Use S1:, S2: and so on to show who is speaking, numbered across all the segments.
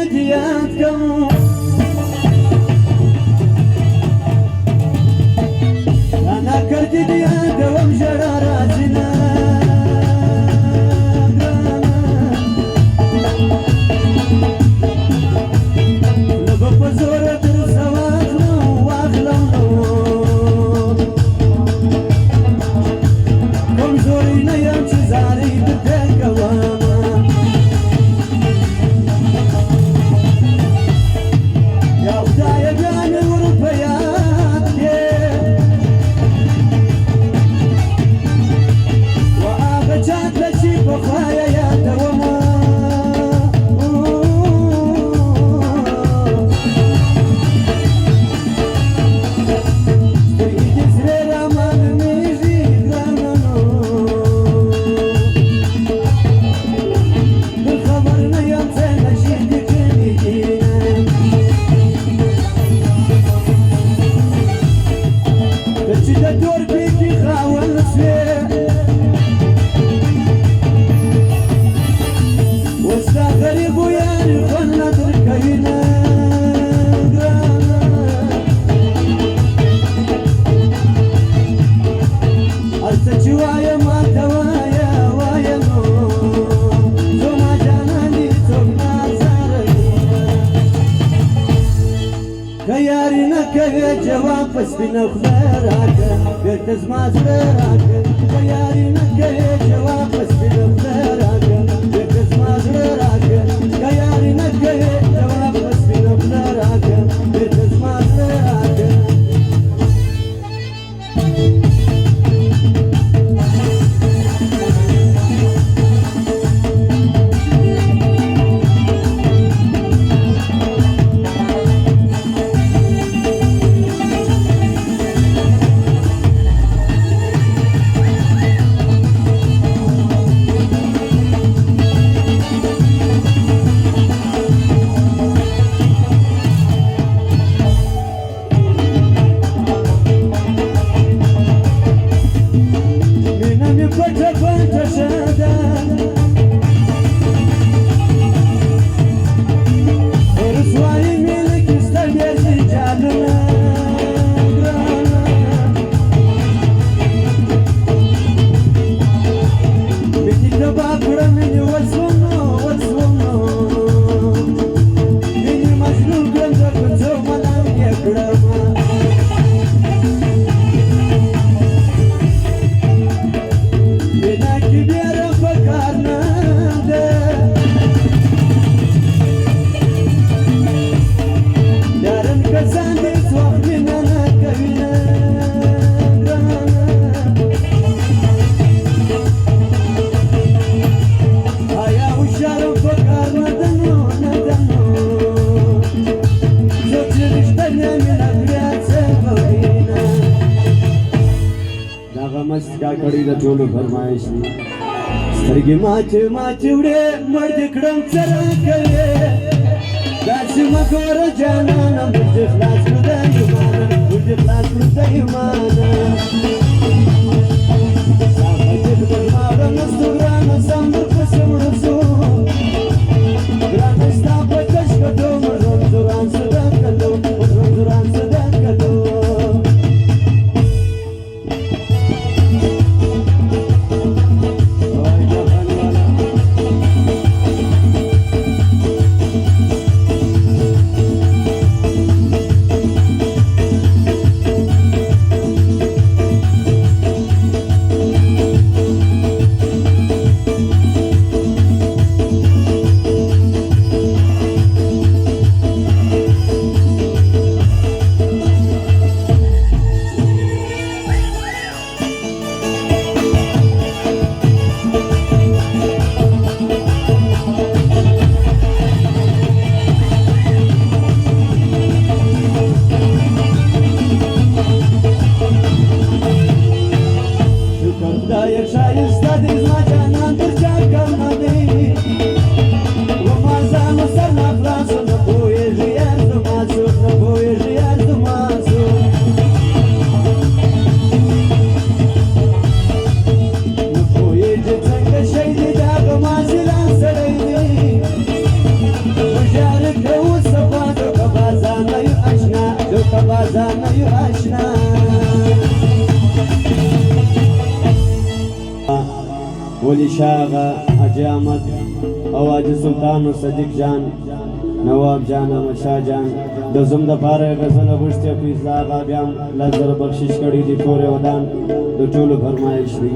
S1: جدياتكم أنا كالجديات ومجراراتنا لبقى زورة السواخلو واخلو كم زورينا يمشي زاري بالتقوام جواب بس بنخلراك بيرتز مازراك خيارينك جواب بس بنخلراك بيرتز مازراك خيارينك جواب بس بنخلراك بيرتز مازراك कड़ी the Tolo फरमाइश سترګې ماته وړې مرد کړم سره کوي داسې مګور جانانه مرد خلاص کړو د ایمانه مرد خلاص کړو د ایمانه صافه دې بلماړه نستورانه سمبر پسې وړسو ګرانه ستا په تشکټو مرون زوران صدقلو مرون زوران صدقلو شاغا حاجی احمد او حاجی سلطان و صدیق جان نواب جان احمد شاه جان د زم د پاره غزل غوښتي پیز آغا بیا لزر بخشش کړي دي ټول ودان د ټولو فرمایش دی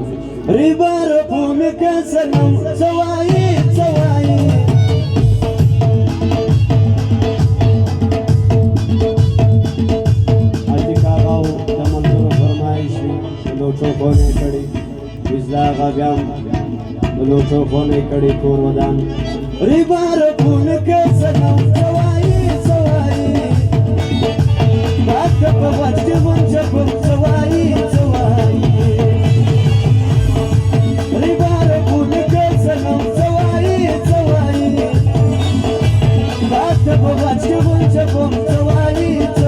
S1: ریبار په مکه سلام سوای سوای حاجی کاغاو د منظور فرمایش لوټو بونه کړي پیز آغا بیا لوټو بونه کړي ټول ودان ریبار په مکه سلام سوای سوای باکه په وځي مونږ په سوای سوای ریبار په مکه سلام سوای سوای باکه په وځي مونږ په سوای